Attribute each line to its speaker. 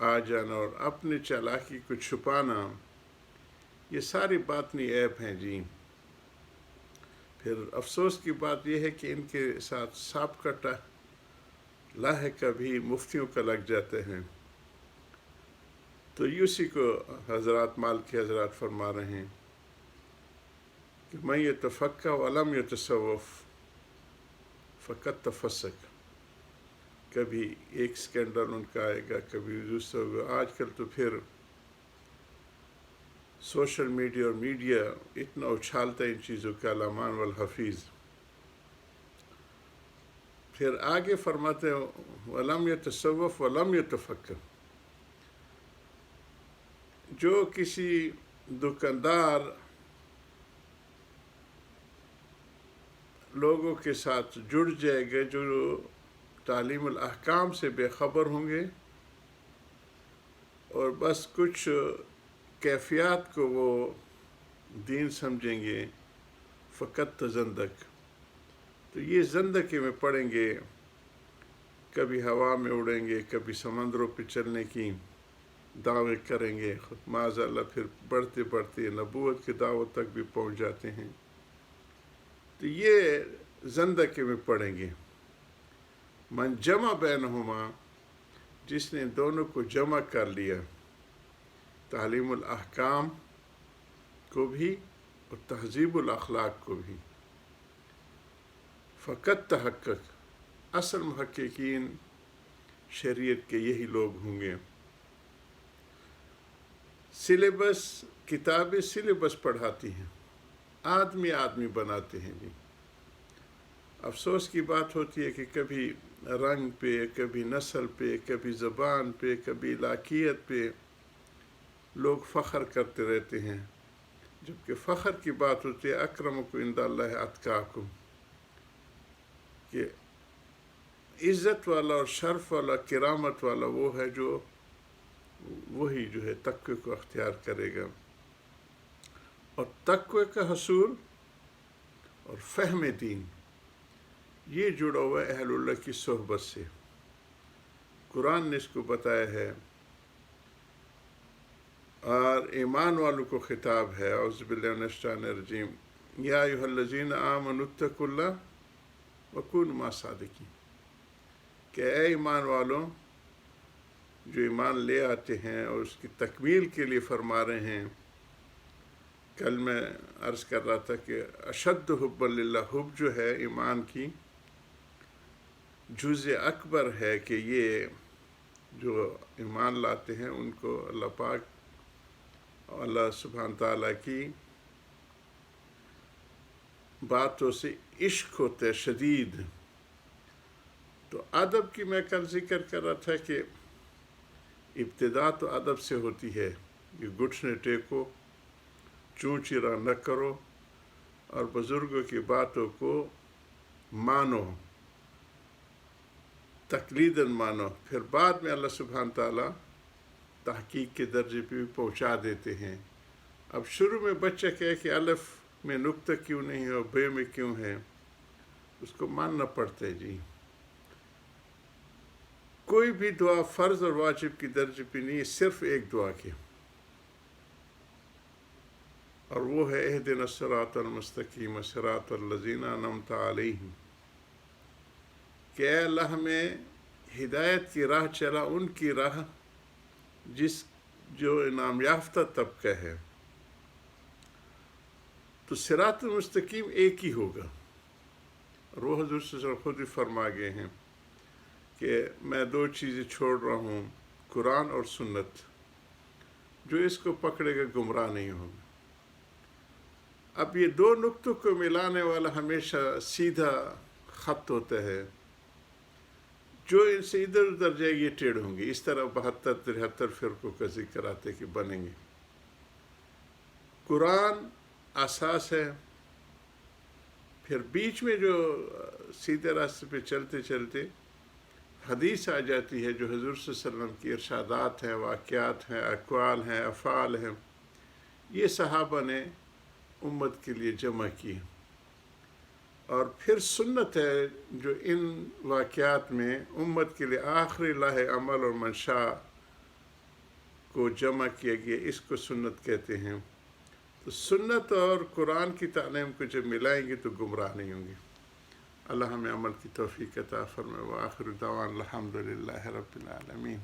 Speaker 1: آ جانا اور اپنی چالاکی کو چھپانا، یہ ساری باطنی عیب ہیں جی۔ پھر افسوس کی بات یہ ہے کہ ان کے ساتھ سانپ کٹا لاحق بھی مفتیوں کا لگ جاتے ہیں۔ تو اسی کو حضرات مالکی حضرات فرما رہے ہیں کہ میں یتفقہ ولم یتصوف فقط تفسق، کبھی ایک سکینڈل ان کا آئے گا، کبھی دوسرا ہوگا۔ آج کل تو پھر سوشل میڈیا اور میڈیا اتنا اچھالتا ہے ان چیزوں کا، الامان والحفیظ۔ پھر آگے فرماتے ہیں ولم یتصوف ولم یتفقہ، جو کسی دکاندار لوگوں کے ساتھ جڑ جائے گا جو تعلیم الاحکام سے بے خبر ہوں گے اور بس کچھ کیفیات کو وہ دین سمجھیں گے، فقط تزندق، تو یہ زندگی میں پڑیں گے، کبھی ہوا میں اڑیں گے، کبھی سمندروں پہ چلنے کی دعوے کریں گے، معاذ اللہ پھر بڑھتے بڑھتے نبوت کی دعوت تک بھی پہنچ جاتے ہیں۔ تو یہ زندگی میں پڑیں گے۔ من جمع بینہما، جس نے دونوں کو جمع کر لیا، تعلیم الاحکام کو بھی اور تہذیب الاخلاق کو بھی، فقط تحقق، اصل محققین شریعت کے یہی لوگ ہوں گے۔ سلیبس، کتابیں سلیبس پڑھاتی ہیں، آدمی بناتے ہیں جی۔ افسوس کی بات ہوتی ہے کہ کبھی رنگ پہ، کبھی نسل پہ، کبھی زبان پہ، کبھی لاقیت پہ لوگ فخر کرتے رہتے ہیں، جبکہ فخر کی بات ہوتی ہے اکرمکم عند اللہ اتقاکم، کہ عزت والا اور شرف والا، کرامت والا وہ ہے جو وہی جو ہے تقوی کو اختیار کرے گا۔ اور تقوی کا حصول اور فہم دین یہ جڑا ہوا ہے اہل اللہ کی صحبت سے۔ قرآن نے اس کو بتایا ہے، اور ایمان والوں کو خطاب ہے، اعوذ باللہ من الشیطان الرجیم، یا ایھا الذین آمنوا اتقوا اللہ وکونوا مع الصادقین، کہ اے ایمان والوں جو ایمان لے آتے ہیں اور اس کی تکمیل کے لیے فرما رہے ہیں۔ کل میں عرض کر رہا تھا کہ اشد حب للہ، حب جو ہے ایمان کی جز اکبر ہے، کہ یہ جو ایمان لاتے ہیں ان کو اللہ پاک، اللہ سبحانہ تعالیٰ کی باتوں سے عشق ہوتا ہے شدید۔ تو ادب کی میں کل ذکر کر رہا تھا کہ ابتدا تو ادب سے ہوتی ہے، یہ گھٹنے ٹیکو، چون چرا نہ کرو، اور بزرگوں کی باتوں کو مانو، تقلیداً مانو۔ پھر بعد میں اللہ سبحانہ تعالیٰ تحقیق کے درجے پہ بھی پہنچا دیتے ہیں۔ اب شروع میں بچہ کہے کہ الف میں نقطہ کیوں نہیں ہے اور بے میں کیوں ہے، اس کو ماننا پڑتا ہے جی۔ کوئی بھی دعا فرض اور واجب کی درجے پہ نہیں ہے، صرف ایک دعا کی، اور وہ ہے اہدنا الصراط المستقیم صراط الذین انعمت علیہم، کہ اے اللہ ہمیں ہدایت کی راہ چلا، ان کی راہ جو انعام یافتہ طبقہ ہے۔ تو صراط المستقیم ایک ہی ہوگا، اور وہ حضور صلی اللہ علیہ وسلم خود ہی فرما گئے ہیں کہ میں دو چیزیں چھوڑ رہا ہوں، قرآن اور سنت، جو اس کو پکڑے گا گمراہ نہیں ہوگا۔ اب یہ دو نقطوں کو ملانے والا ہمیشہ سیدھا خط ہوتا ہے، جو ان سے ادھر ادھر جائے یہ ٹیڑھ ہوں گے۔ اس طرح 72-73 فرقوں کا ذکر آتے کہ بنیں گے۔ قرآن اساس ہے، پھر بیچ میں جو سیدھے راستے پہ چلتے چلتے حدیث آ جاتی ہے، جو حضور صلی اللہ علیہ وسلم کی ارشادات ہیں، واقعات ہیں، اقوال ہیں، افعال ہیں، یہ صحابہ نے امت کے لیے جمع کی۔ اور پھر سنت ہے جو ان واقعات میں امت کے لیے آخری لاہ عمل اور منشا کو جمع کیا گیا، اس کو سنت کہتے ہیں۔ تو سنت اور قرآن کی تعلیم کو جب ملائیں گے تو گمراہ نہیں ہوں گے۔ اللہ ہمیں عمل کی توفیق عطا فرمائے۔ وآخر دعوانا الحمدللہ رب العالمین۔